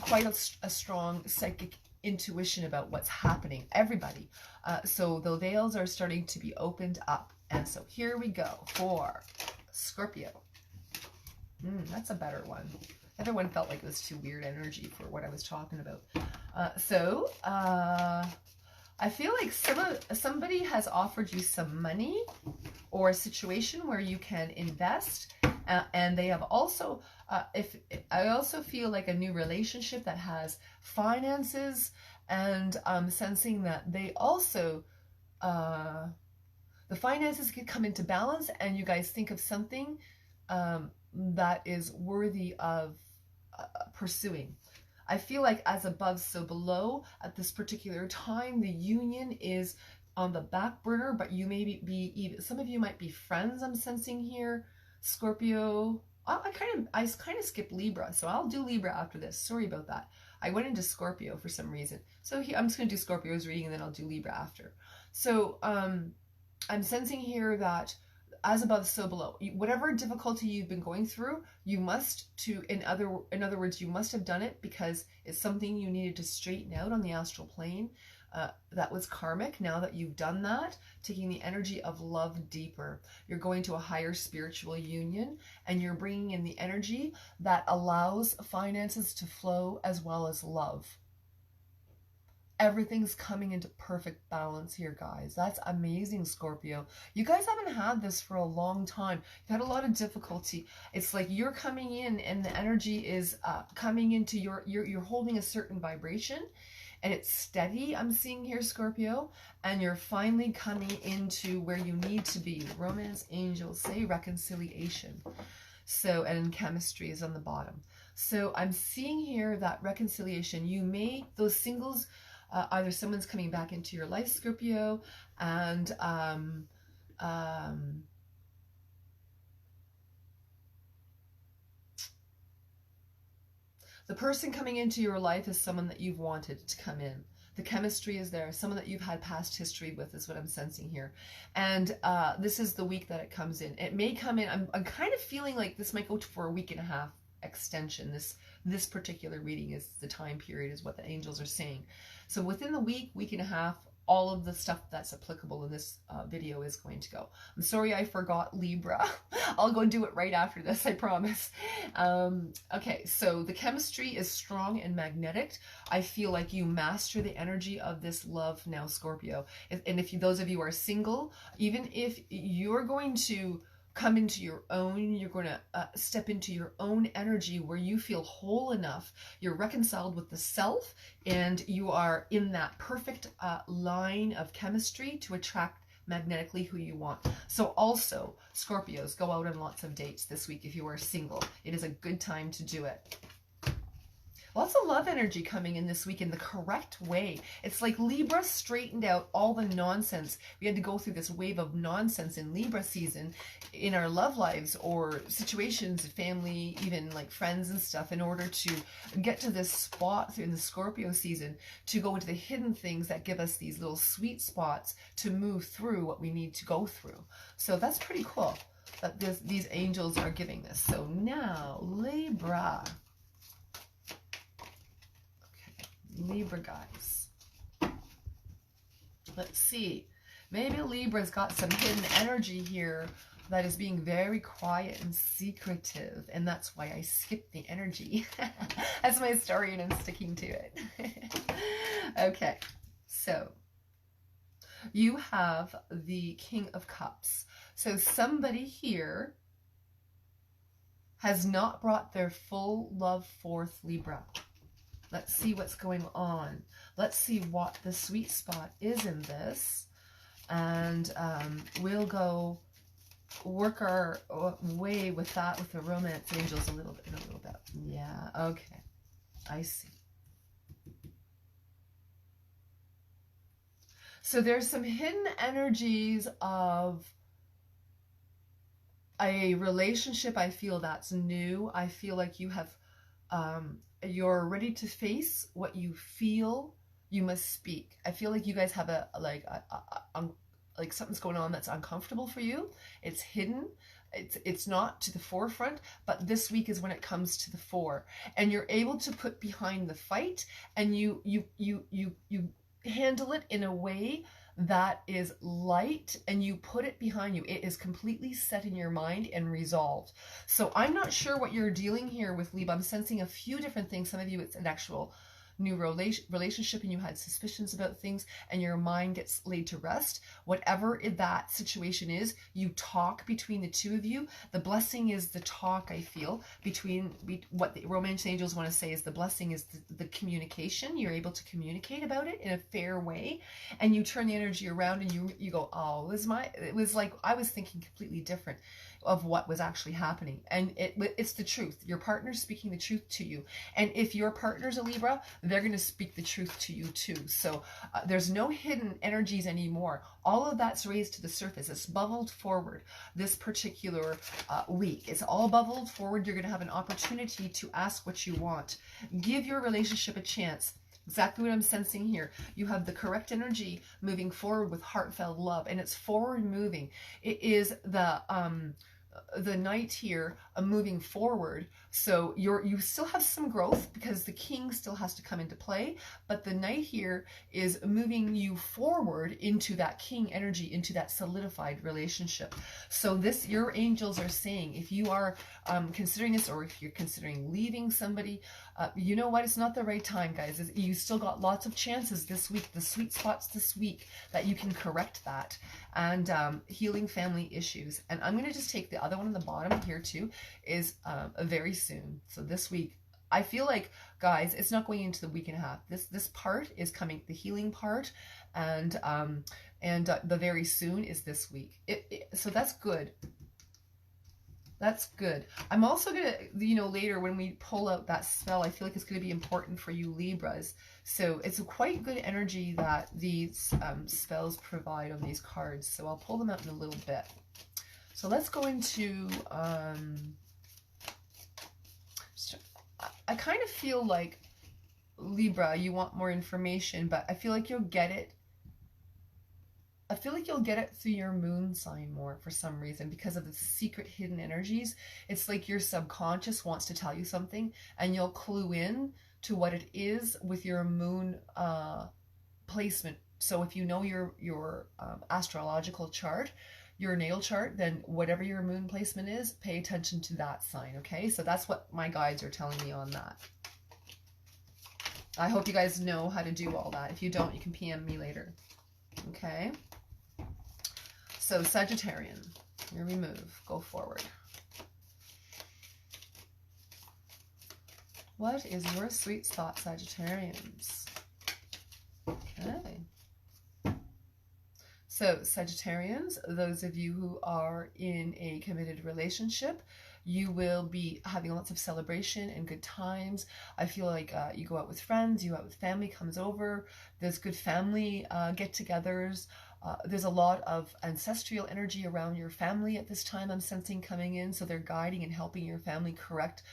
A: quite a strong psychic intuition about what's happening, everybody. So the veils are starting to be opened up. And so here we go for Scorpio. That's a better one. The other one felt like it was too weird energy for what I was talking about. I feel like somebody has offered you some money or a situation where you can invest. And they have also, I also feel like a new relationship that has finances, and I'm sensing that they also, the finances could come into balance, and you guys think of something that is worthy of pursuing. I feel like as above, so below at this particular time, the union is on the back burner, but you may be even, some of you might be friends, I'm sensing here. Scorpio, I kind of skipped Libra, so I'll do Libra after this. Sorry about that. I went into Scorpio for some reason. So I'm just going to do Scorpio's reading and then I'll do Libra after. So I'm sensing here that as above, so below. Whatever difficulty you've been going through, you must in other words, you must have done it because it's something you needed to straighten out on the astral plane. That was karmic. Now that you've done that, taking the energy of love deeper, you're going to a higher spiritual union, and you're bringing in the energy that allows finances to flow as well as love. Everything's coming into perfect balance here, guys. That's amazing, Scorpio. You guys haven't had this for a long time. You've had a lot of difficulty. It's like you're coming in and the energy is coming into you're holding a certain vibration, and it's steady, I'm seeing here, Scorpio, and you're finally coming into where you need to be. Romance angels say reconciliation. So, and chemistry is on the bottom. So I'm seeing here that reconciliation, you may, those singles, either someone's coming back into your life, Scorpio, and the person coming into your life is someone that you've wanted to come in. The chemistry is there. Someone that you've had past history with is what I'm sensing here. And this is the week that it comes in. It may come in. I'm kind of feeling like this might go for a week and a half extension. This particular reading is the time period is what the angels are saying. So within the week and a half, all of the stuff that's applicable in this video is going to go. I'm sorry I forgot Libra. I'll go do it right after this, I promise. Okay, so the chemistry is strong and magnetic. I feel like you master the energy of this love now, Scorpio. And if those of you are single, even if you're going to come into your own. You're going to step into your own energy where you feel whole enough. You're reconciled with the self, and you are in that perfect line of chemistry to attract magnetically who you want. So also, Scorpios, go out on lots of dates this week if you are single. It is a good time to do it. Lots of love energy coming in this week in the correct way. It's like Libra straightened out all the nonsense. We had to go through this wave of nonsense in Libra season in our love lives or situations, family, even like friends and stuff, in order to get to this spot in the Scorpio season to go into the hidden things that give us these little sweet spots to move through what we need to go through. So that's pretty cool that these angels are giving this. So now, Libra. Libra, guys. Let's see. Maybe Libra's got some hidden energy here that is being very quiet and secretive, and that's why I skipped the energy. That's my story, and I'm sticking to it. Okay, so you have the King of Cups. So somebody here has not brought their full love forth, Libra. Let's see what's going on. Let's see what the sweet spot is in this. And we'll go work our way with that with the romance angels a little bit. Yeah, okay. I see. So there's some hidden energies of a relationship. I feel that's new. I feel like you have... you're ready to face what you feel. You must speak. I feel like you guys have like something's going on that's uncomfortable for you. It's hidden. It's not to the forefront, but this week is when it comes to the fore, and you're able to put behind the fight, and you handle it in a way that is light, and you put it behind you. It is completely set in your mind and resolved. So I'm not sure what you're dealing here with, Libra. I'm sensing a few different things. Some of you, it's an actual new relationship, and you had suspicions about things, and your mind gets laid to rest. Whatever that situation is, you talk between the two of you. The blessing is the talk, I feel, between what the romance angels want to say is the blessing is the communication. You're able to communicate about it in a fair way, and you turn the energy around, and you go, oh, it was like I was thinking completely different of what was actually happening, and it's the truth. Your partner's speaking the truth to you, and if your partner's a Libra, they're going to speak the truth to you too. So there's no hidden energies anymore. All of that's raised to the surface. It's bubbled forward this particular week. It's all bubbled forward. You're going to have an opportunity to ask what you want. Give your relationship a chance. Exactly what I'm sensing here. You have the correct energy moving forward with heartfelt love, and it's forward moving. It is the Knight here moving forward. So you still have some growth because the King still has to come into play, but the Knight here is moving you forward into that King energy, into that solidified relationship. So your angels are saying, if you are considering this, or if you're considering leaving somebody, you know what? It's not the right time, guys. You still got lots of chances this week, the sweet spots this week, that you can correct that, and healing family issues. And I'm going to just take the other one on the bottom here too, is very soon. So this week, I feel like, guys, it's not going into the week and a half. This part is coming, the healing part, and the very soon is this week. So that's good. That's good. I'm also going to, later when we pull out that spell, I feel like it's going to be important for you Libras. So it's a quite good energy that these spells provide on these cards. So I'll pull them out in a little bit. So let's go into, I kind of feel like, Libra, you want more information, but I feel like you'll get it. I feel like you'll get it through your moon sign more for some reason, because of the secret hidden energies. It's like your subconscious wants to tell you something, and you'll clue in to what it is with your moon placement. So if you know your astrological chart, your natal chart, then whatever your moon placement is, pay attention to that sign, okay? So that's what my guides are telling me on that. I hope you guys know how to do all that. If you don't, you can PM me later. Okay? So Sagittarian. Here we move. Go forward. What is your sweet spot, Sagittarians? Okay. So, Sagittarians, those of you who are in a committed relationship, you will be having lots of celebration and good times. I feel like you go out with friends, you go out with family, comes over. There's good family get-togethers. There's a lot of ancestral energy around your family at this time I'm sensing coming in. So they're guiding and helping your family correct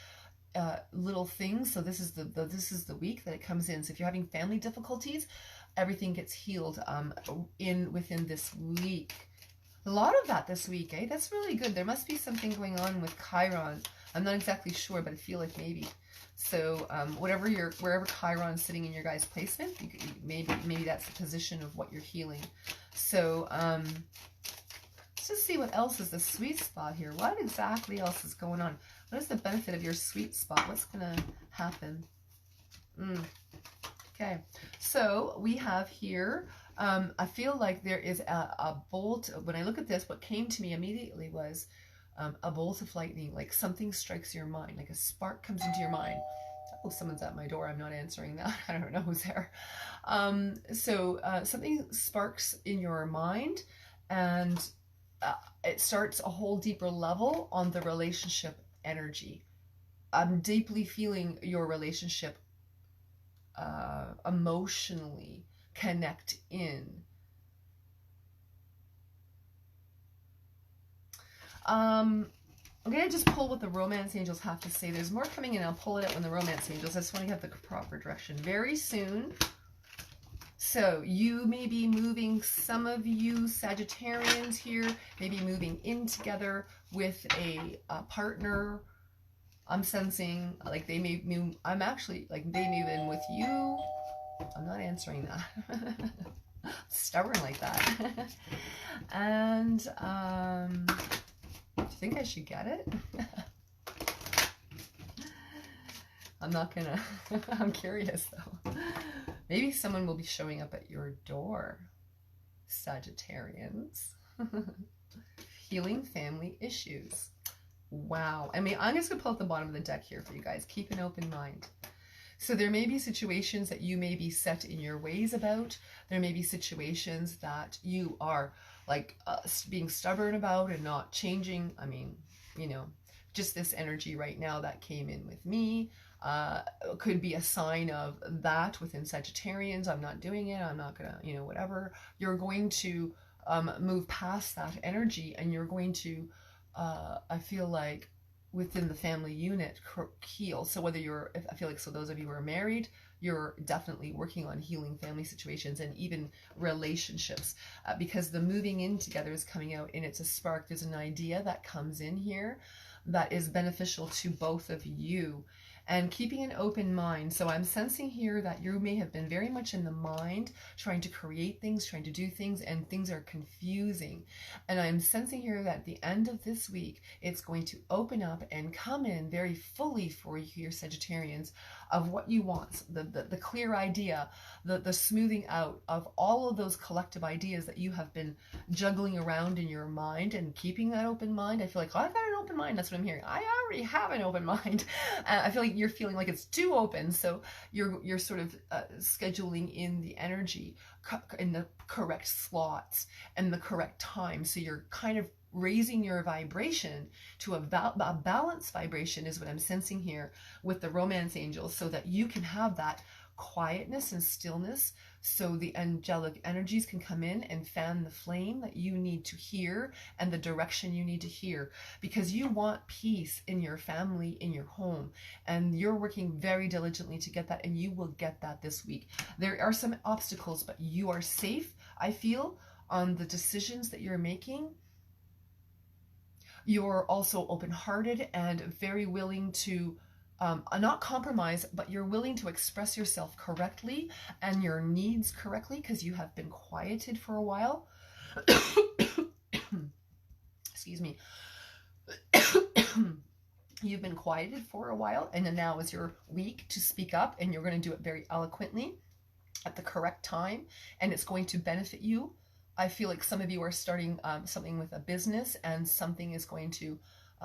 A: little things. So this is the week that it comes in. So if you're having family difficulties, everything gets healed within this week. A lot of that this week, eh? That's really good. There must be something going on with Chiron. I'm not exactly sure, but I feel like maybe. So wherever Chiron's sitting in your guys' placement, maybe that's the position of what you're healing. So let's just see what else is the sweet spot here. What exactly else is going on? What is the benefit of your sweet spot? What's gonna happen? Okay, so we have here, I feel like there is a bolt. When I look at this, what came to me immediately was a bolt of lightning, like something strikes your mind, like a spark comes into your mind. Oh, someone's at my door. I'm not answering that. I don't know who's there. So something sparks in your mind, and it starts a whole deeper level on the relationship energy. I'm deeply feeling your relationship emotionally connect in. I'm going to just pull what the romance angels have to say. There's more coming in. I'll pull it out when the romance angels. I just want to get the proper direction very soon. So you may be moving, some of you Sagittarians here, maybe moving in together with a partner. I'm sensing like they may move, I'm actually like they move in with you. I'm not answering that. Stubborn like that. And do you think I should get it? I'm not gonna. I'm curious though. Maybe someone will be showing up at your door, Sagittarians. Healing family issues. Wow. I mean, I'm just going to pull out the bottom of the deck here for you guys. Keep an open mind. So there may be situations that you may be set in your ways about. There may be situations that you are like being stubborn about and not changing. I mean, you know, just this energy right now that came in with me could be a sign of that within Sagittarians. I'm not doing it. I'm not going to, you know, whatever. You're going to move past that energy, and you're going to I feel like within the family unit heal. So whether you're, I feel like, so those of you who are married, you're definitely working on healing family situations and even relationships because the moving in together is coming out, and it's a spark. There's an idea that comes in here that is beneficial to both of you. And keeping an open mind. So I'm sensing here that you may have been very much in the mind, trying to create things, trying to do things, and things are confusing. And I'm sensing here that at the end of this week, it's going to open up and come in very fully for you, your Sagittarians, of what you want, the clear idea, the smoothing out of all of those collective ideas that you have been juggling around in your mind, and keeping that open mind. I feel like, oh, I've got an open mind. That's what I'm hearing. I already have an open mind. I feel like you're feeling like it's too open, so you're sort of scheduling in the energy in the correct slots and the correct time. So you're kind of raising your vibration to a balanced vibration is what I'm sensing here with the romance angels, so that you can have that quietness and stillness, so the angelic energies can come in and fan the flame that you need to hear and the direction you need to hear, because you want peace in your family, in your home, and you're working very diligently to get that, and you will get that this week. There are some obstacles, but you are safe, I feel, on the decisions that you're making. You're also open-hearted and very willing to not compromise, but you're willing to express yourself correctly and your needs correctly, because you have been quieted for a while. Excuse me. You've been quieted for a while, and then now is your week to speak up, and you're going to do it very eloquently at the correct time, and it's going to benefit you I feel like some of you are starting something with a business, and something is going to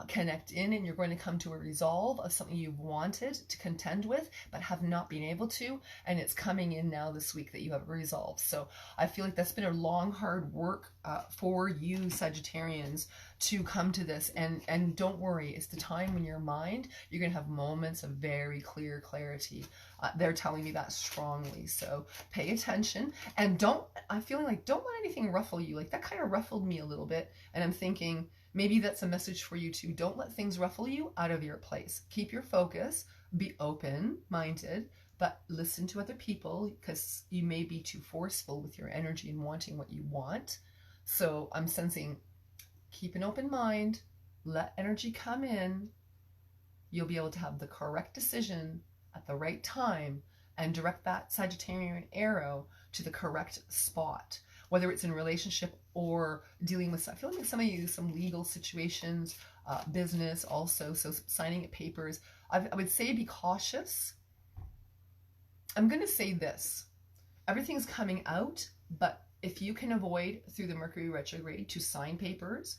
A: connect in, and you're going to come to a resolve of something you've wanted to contend with but have not been able to, and it's coming in now this week that you have resolved. So I feel like that's been a long, hard work for you Sagittarians to come to this, and don't worry, it's the time when your mind, you're going to have moments of very clear clarity. They're telling me that strongly, so pay attention, and I'm feeling like don't let anything ruffle you. Like that kind of ruffled me a little bit, and I'm thinking maybe that's a message for you too. Don't let things ruffle you out of your place. Keep your focus, be open-minded, but listen to other people, because you may be too forceful with your energy and wanting what you want. So I'm sensing, keep an open mind, let energy come in. You'll be able to have the correct decision at the right time and direct that Sagittarian arrow to the correct spot, whether it's in relationship or dealing with, I feel like some of you, some legal situations, business also, so signing papers. I would say be cautious. I'm going to say this. Everything's coming out, but if you can avoid through the Mercury retrograde to sign papers,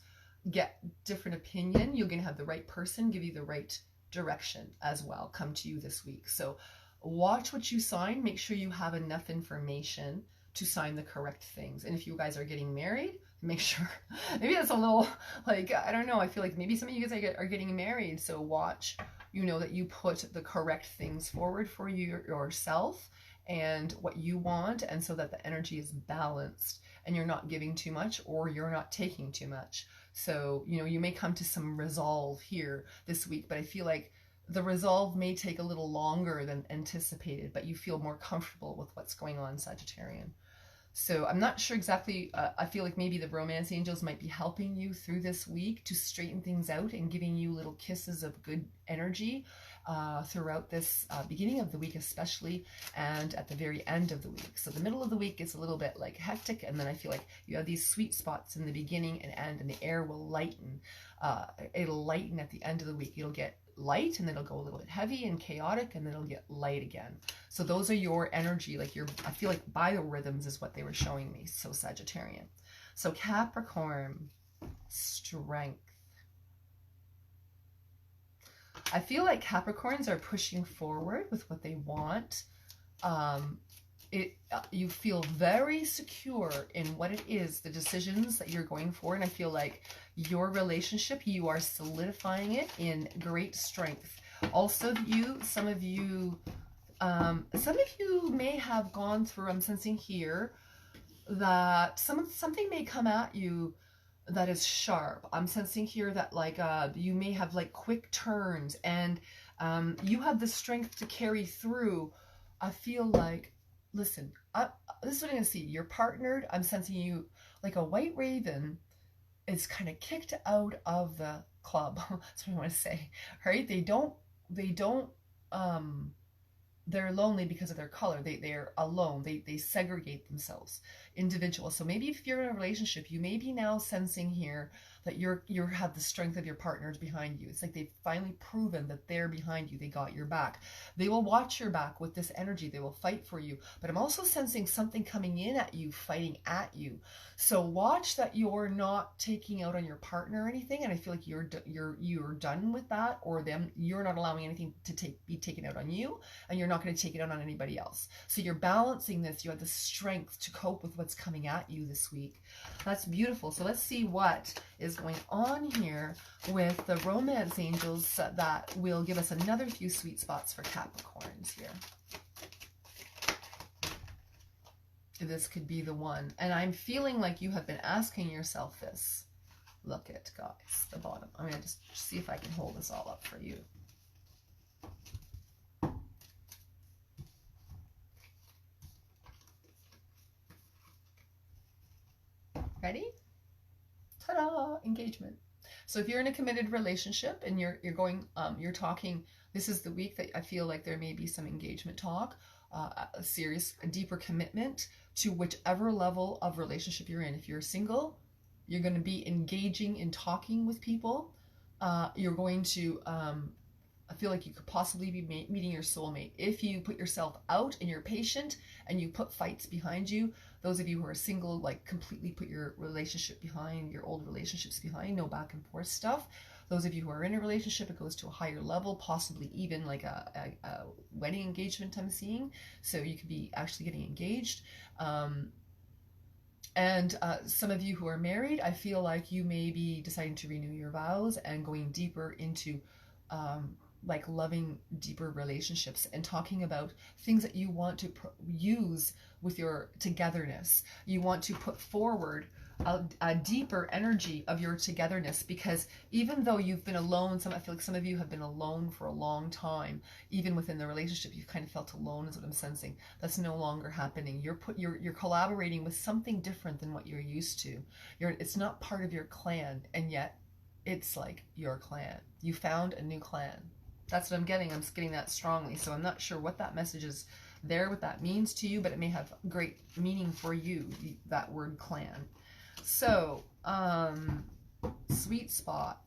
A: get different opinion, you're going to have the right person give you the right direction as well come to you this week. So watch what you sign. Make sure you have enough information to sign the correct things. And if you guys are getting married, make sure, maybe that's a little, like, I don't know, I feel like maybe some of you guys are getting married, so watch, you know, that you put the correct things forward for yourself and what you want, and so that the energy is balanced and you're not giving too much or you're not taking too much. So, you know, you may come to some resolve here this week, but I feel like the resolve may take a little longer than anticipated, but you feel more comfortable with what's going on, Sagittarian. So I'm not sure exactly, I feel like maybe the romance angels might be helping you through this week to straighten things out and giving you little kisses of good energy throughout this beginning of the week especially, and at the very end of the week. So the middle of the week is a little bit like hectic, and then I feel like you have these sweet spots in the beginning and end, and the air will lighten. It'll lighten at the end of the week. It'll get light, and then it'll go a little bit heavy and chaotic, and then it'll get light again. So those are your energy, like your, I feel like biorhythms is what they were showing me. So Sagittarian. So Capricorn, strength. I feel like Capricorns are pushing forward with what they want. You feel very secure in what it is, the decisions that you're going for, and I feel like your relationship, you are solidifying it in great strength. Also, some of you may have gone through, I'm sensing here that something may come at you that is sharp. I'm sensing here that like you may have like quick turns, and you have the strength to carry through. I feel like, listen, this is what I'm going to see. You're partnered. I'm sensing you like a white raven is kind of kicked out of the club. That's what I want to say, right? They're lonely because of their color. They're alone. They segregate themselves, individual. So maybe if you're in a relationship, you may be now sensing here that you have the strength of your partners behind you. It's like they've finally proven that they're behind you. They got your back. They will watch your back with this energy. They will fight for you. But I'm also sensing something coming in at you, fighting at you. So watch that you're not taking out on your partner or anything. And I feel like you're done with that, or them. You're not allowing anything to be taken out on you, and you're not going to take it out on anybody else. So you're balancing this. You have the strength to cope with what's coming at you this week. That's beautiful. So let's see what is going on here with the romance angels that will give us another few sweet spots for Capricorns here. This could be the one. And I'm feeling like you have been asking yourself this. Look at, guys, the bottom. I'm going to just see if I can hold this all up for you. Ready? Ta-da! Engagement. So if you're in a committed relationship and you're talking, this is the week that I feel like there may be some engagement talk, a deeper commitment to whichever level of relationship you're in. If you're single, you're going to be engaging in talking with people. You're going to I feel like you could possibly be meeting your soulmate. If you put yourself out and you're patient and you put fights behind you, those of you who are single, like completely put your relationship behind, your old relationships behind, no back and forth stuff. Those of you who are in a relationship, it goes to a higher level, possibly even like a wedding engagement I'm seeing. So you could be actually getting engaged. And some of you who are married, I feel like you may be deciding to renew your vows and going deeper into like loving deeper relationships and talking about things that you want to use with your togetherness. You want to put forward a deeper energy of your togetherness, because even though you've been alone, I feel like some of you have been alone for a long time. Even within the relationship, you've kind of felt alone, is what I'm sensing. That's no longer happening. You're collaborating with something different than what you're used to. It's not part of your clan, and yet it's like your clan. You found a new clan. That's what I'm getting. I'm getting that strongly. So I'm not sure what that message is there, what that means to you, but it may have great meaning for you, that word clan. So, sweet spot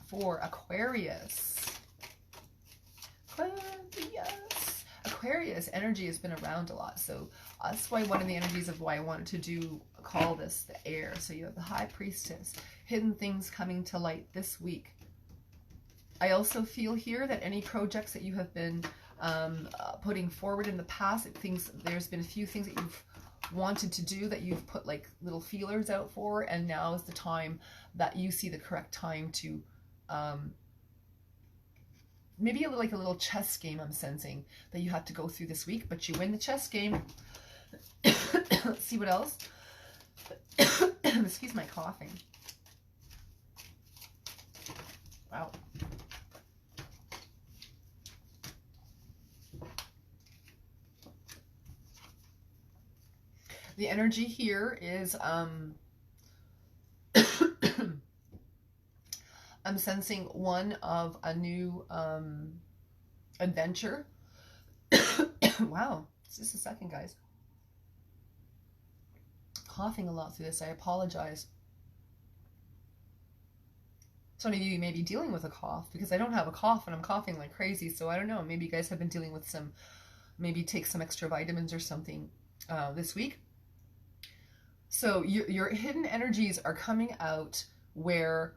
A: for Aquarius. Aquarius energy has been around a lot. So that's why one of the energies of why I wanted to call this the air. So you have the High Priestess, hidden things coming to light this week. I also feel here that any projects that you have been putting forward in the past, there's been a few things that you've wanted to do that you've put like little feelers out for, and now is the time that you see the correct time to maybe like a little chess game I'm sensing that you have to go through this week, but you win the chess game. Let's see what else. Excuse my coughing. Wow. The energy here is, I'm sensing one of a new adventure. Wow, just a second, guys. Coughing a lot through this, I apologize. Some of you may be dealing with a cough, because I don't have a cough and I'm coughing like crazy, so I don't know, maybe you guys have been dealing with maybe take some extra vitamins or something this week. So your hidden energies are coming out where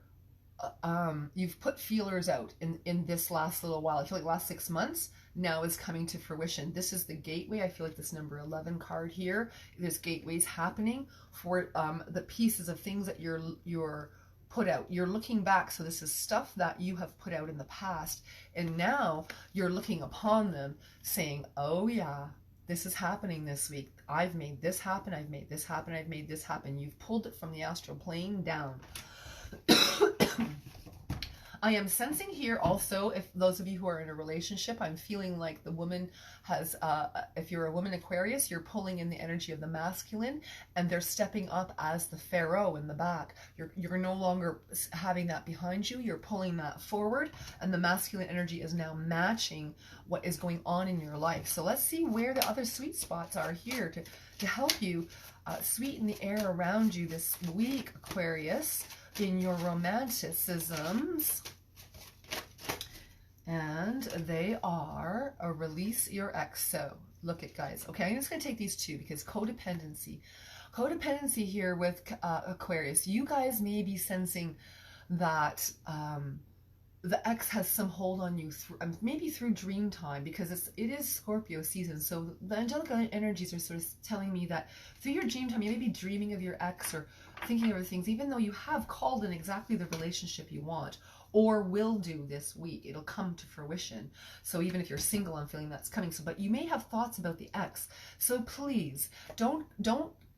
A: you've put feelers out in this last little while. I feel like last 6 months now is coming to fruition. This is the gateway. I feel like this number 11 card here, there's gateways happening for the pieces of things that you're put out. You're looking back, so this is stuff that you have put out in the past, and now you're looking upon them saying, oh yeah, this is happening this week. I've made this happen. I've made this happen. I've made this happen. You've pulled it from the astral plane down. I am sensing here also, if those of you who are in a relationship, I'm feeling like the woman has, if you're a woman Aquarius, you're pulling in the energy of the masculine, and they're stepping up as the pharaoh in the back. You're no longer having that behind you. You're pulling that forward, and the masculine energy is now matching what is going on in your life. So let's see where the other sweet spots are here to help you sweeten the air around you this week, Aquarius, in your romanticisms. And they are release your ex. So look at, guys, okay, I'm just going to take these two because codependency here with Aquarius. You guys may be sensing that the ex has some hold on you through maybe through dream time, because it is Scorpio season. So the angelic energies are sort of telling me that through your dream time you may be dreaming of your ex or thinking of things, even though you have called in exactly the relationship you want or will do this week. It'll come to fruition. So even if you're single, I'm feeling that's coming. So, but you may have thoughts about the ex. So please don't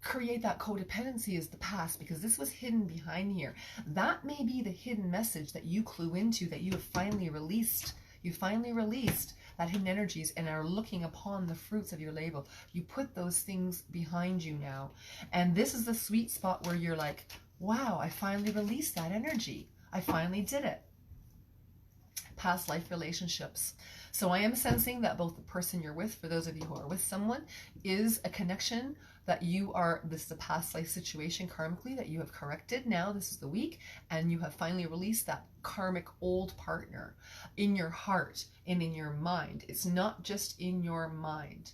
A: create that codependency as the past, because this was hidden behind here. That may be the hidden message that you clue into, that you have finally released. You finally released that hidden energies and are looking upon the fruits of your labor. You put those things behind you now. And this is the sweet spot where you're like, wow, I finally released that energy. I finally did it. Past life relationships. So I am sensing that both the person you're with, for those of you who are with someone, is a connection that you are, this is a past life situation karmically that you have corrected. Now this is the week, and you have finally released that karmic old partner in your heart and in your mind. It's not just in your mind.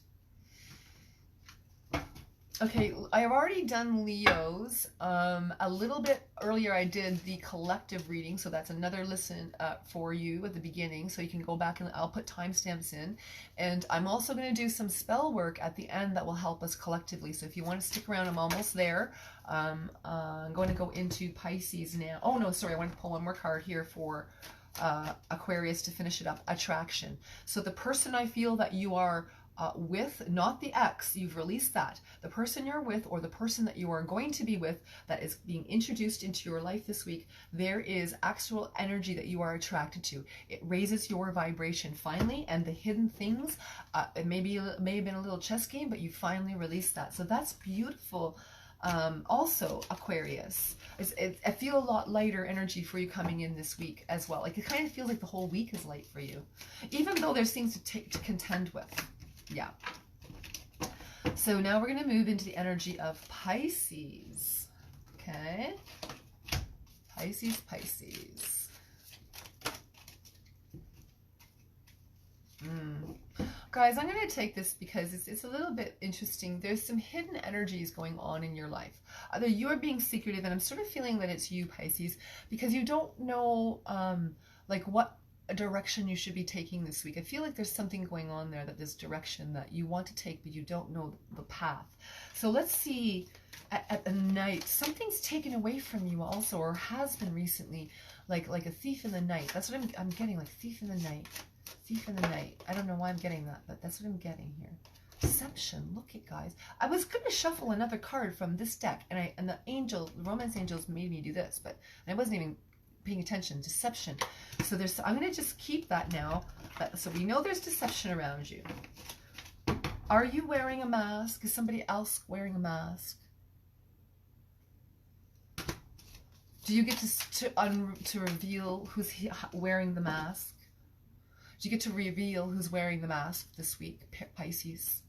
A: Okay, I have already done Leo's. A little bit earlier I did the collective reading, so that's another listen for you at the beginning, so you can go back and I'll put timestamps in. And I'm also going to do some spell work at the end that will help us collectively. So if you want to stick around, I'm almost there. I'm going to go into Pisces now. Oh no, sorry, I want to pull one more card here for Aquarius to finish it up. Attraction. So the person I feel that you are with, not the ex, you've released that. The person you're with, or the person that you are going to be with, that is being introduced into your life this week, there is actual energy that you are attracted to. It raises your vibration finally, and the hidden things, it may have been a little chess game, but you finally released that. So that's beautiful. Also, Aquarius, I feel a lot lighter energy for you coming in this week as well. Like, it kind of feels like the whole week is light for you, even though there's things to contend with. Yeah. So now we're going to move into the energy of Pisces. Okay. Pisces. Guys, I'm going to take this because it's a little bit interesting. There's some hidden energies going on in your life. Either you are being secretive, and I'm sort of feeling that it's you, Pisces, because you don't know like what direction you should be taking this week. I feel like there's something going on there, that this direction that you want to take, but you don't know the path. So let's see, at the night, something's taken away from you also, or has been recently, like a thief in the night. That's what I'm getting, like thief in the night. Thief in the night. I don't know why I'm getting that, but that's what I'm getting here. Deception. Look at, guys. I was going to shuffle another card from this deck, and the romance angels made me do this, but I wasn't even paying attention. Deception. So I'm going to just keep that now. So we know there's deception around you. Are you wearing a mask? Is somebody else wearing a mask? Do you get to reveal who's wearing the mask? Do you get to reveal who's wearing the mask this week, Pisces?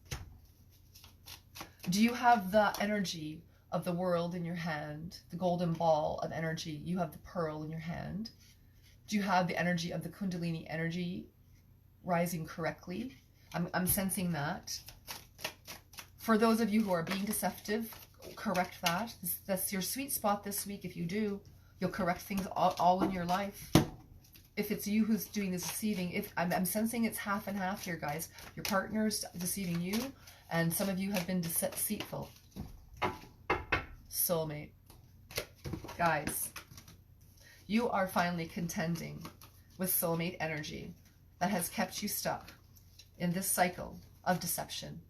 A: Do you have the energy of the world in your hand, the golden ball of energy? You have the pearl in your hand. Do you have the energy of the Kundalini energy rising correctly? I'm sensing that. For those of you who are being deceptive, correct that. That's your sweet spot this week. If you do, you'll correct things all in your life. If it's you who's doing the deceiving, I'm sensing it's half and half here, guys. Your partner's deceiving you, and some of you have been deceitful. Soulmate. Guys, you are finally contending with soulmate energy that has kept you stuck in this cycle of deception.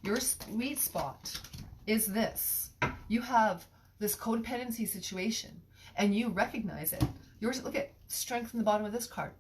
A: Your sweet spot is this. You have this codependency situation, and you recognize it. Look at strength in the bottom of this card.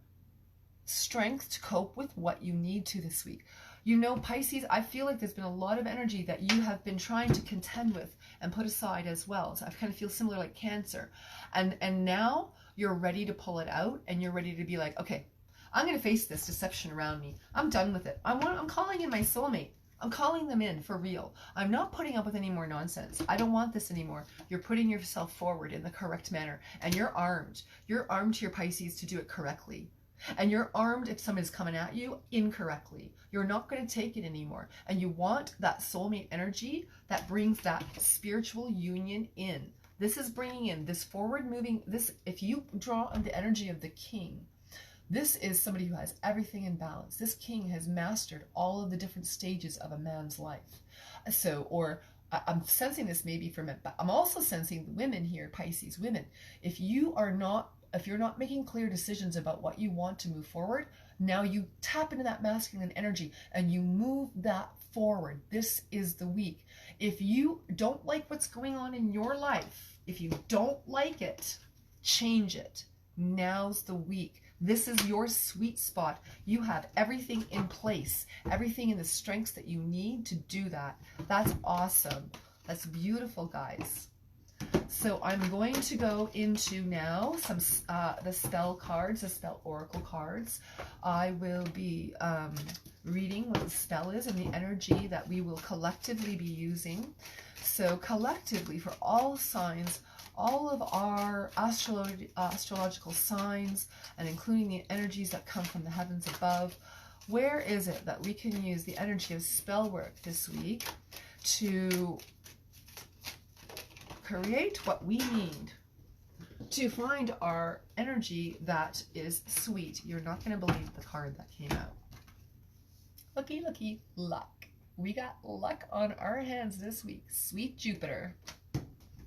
A: Strength to cope with what you need to this week. You know, Pisces, I feel like there's been a lot of energy that you have been trying to contend with and put aside as well. So I kind of feel similar like Cancer. And now you're ready to pull it out, and you're ready to be like, okay, I'm going to face this deception around me. I'm done with it. I'm calling in my soulmate. I'm calling them in for real. I'm not putting up with any more nonsense. I don't want this anymore. You're putting yourself forward in the correct manner, and you're armed. You're armed here, Pisces, to do it correctly. And you're armed if somebody's coming at you incorrectly. You're not going to take it anymore. And you want that soulmate energy that brings that spiritual union in. This is bringing in this forward moving, if you draw on the energy of the king, this is somebody who has everything in balance. This king has mastered all of the different stages of a man's life. So, or I'm sensing this maybe from it, but I'm also sensing the women here, Pisces, women. If you're not making clear decisions about what you want to move forward, now you tap into that masculine energy and you move that forward. This is the week. If you don't like what's going on in your life, if you don't like it, change it. Now's the week. This is your sweet spot. You have everything in place, everything in the strengths that you need to do that. That's awesome. That's beautiful, guys. So I'm going to go into now some the spell cards, the spell oracle cards. I will be reading what the spell is and the energy that we will collectively be using. So collectively, for all signs, all of our astrological signs, and including the energies that come from the heavens above, where is it that we can use the energy of spell work this week to create what we need to find our energy that is sweet? You're not going to believe the card that came out. Looky, looky, luck. We got luck on our hands this week. Sweet Jupiter.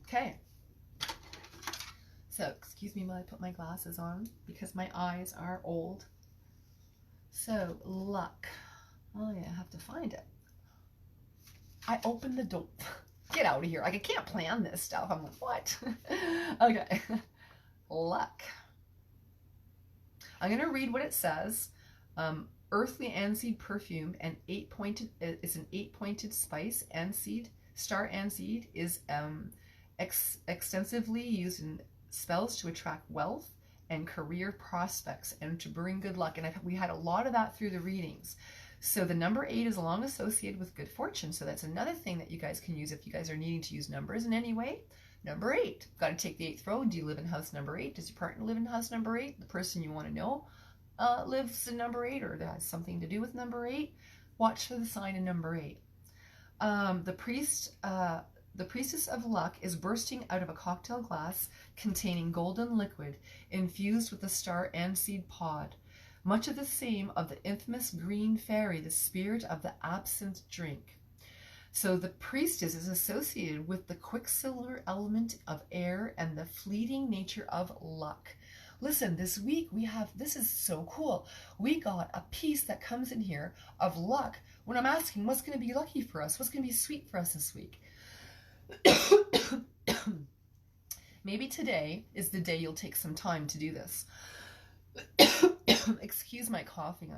A: Okay. So, excuse me while I put my glasses on because my eyes are old. So, luck. Oh yeah, I have to find it. I opened the door. Get out of here. Like, I can't plan this stuff. I'm like, what? Okay. Luck. I'm going to read what it says. Earthly aniseed perfume and it's an 8-pointed spice. Aniseed, star aniseed is extensively used in spells to attract wealth and career prospects and to bring good luck. And we had a lot of that through the readings. So the number 8 is long associated with good fortune. So that's another thing that you guys can use if you guys are needing to use numbers in any way. Number 8. Got to take the 8th row. Do you live in house number 8? Does your partner live in house number 8? The person you want to know lives in number 8 or has something to do with number 8. Watch for the sign in number 8. The priestess of luck is bursting out of a cocktail glass containing golden liquid infused with the star aniseed pod. Much of the same of the infamous green fairy, the spirit of the absinthe drink. So the priestess is associated with the quicksilver element of air and the fleeting nature of luck. Listen, this week this is so cool. We got a piece that comes in here of luck when I'm asking what's going to be lucky for us, what's going to be sweet for us this week. Maybe today is the day you'll take some time to do this. Excuse my coughing.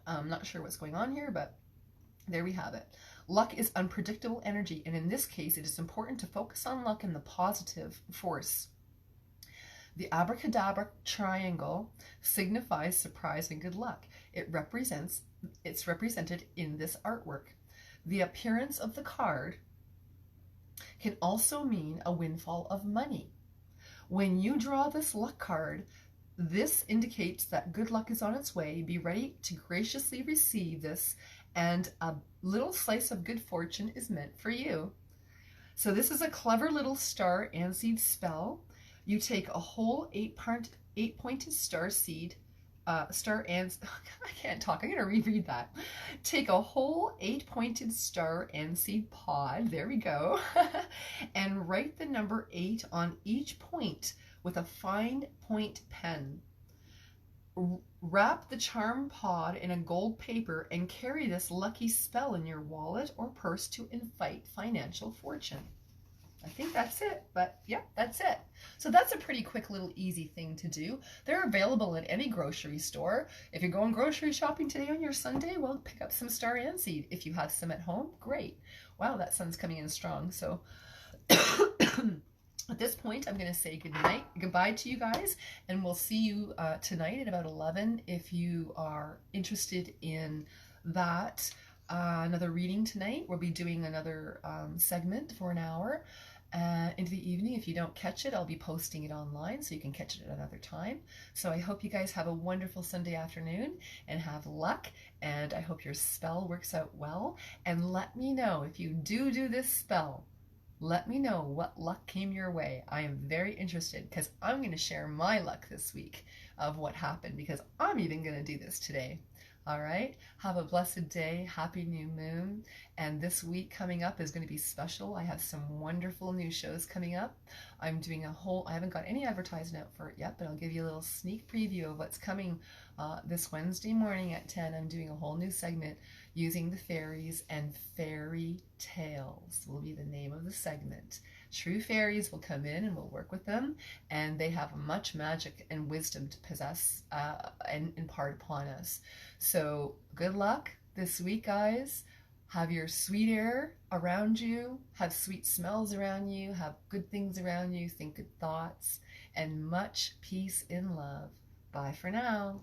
A: I'm not sure what's going on here, but there we have it. Luck is unpredictable energy, and in this case, it is important to focus on luck and the positive force. The abracadabra triangle signifies surprise and good luck. It's represented in this artwork. The appearance of the card can also mean a windfall of money. When you draw this luck card, this indicates that good luck is on its way. Be ready to graciously receive this, and a little slice of good fortune is meant for you. So this is a clever little star aniseed spell. You take a whole 8-pointed star seed, I can't talk, I'm going to reread that. Take a whole 8-pointed star aniseed pod, there we go, and write the number 8 on each point with a fine point pen. Wrap the charm pod in a gold paper and carry this lucky spell in your wallet or purse to invite financial fortune. I think that's it, but yeah, that's it. So that's a pretty quick little easy thing to do. They're available at any grocery store. If you're going grocery shopping today on your Sunday, well, pick up some star aniseed. If you have some at home, great. Wow, that sun's coming in strong. So at this point, I'm going to say goodbye to you guys, and we'll see you tonight at about 11 if you are interested in that. Another reading tonight. We'll be doing another segment for an hour into the evening. If you don't catch it, I'll be posting it online so you can catch it at another time. So I hope you guys have a wonderful Sunday afternoon and have luck, and I hope your spell works out well. And let me know if you do this spell. Let me know what luck came your way. I am very interested because I'm going to share my luck this week of what happened, because I'm even going to do this today. All right, have a blessed day, happy new moon, and this week coming up is going to be special. I have some wonderful new shows coming up. I'm doing I haven't got any advertising out for it yet, but I'll give you a little sneak preview of what's coming this Wednesday morning at 10. I'm doing a whole new segment using the fairies, and fairy tales will be the name of the segment. True fairies will come in and we'll work with them, and they have much magic and wisdom to possess and impart upon us. So good luck this week, guys. Have your sweet air around you, have sweet smells around you, have good things around you, think good thoughts, and much peace and love. Bye for now.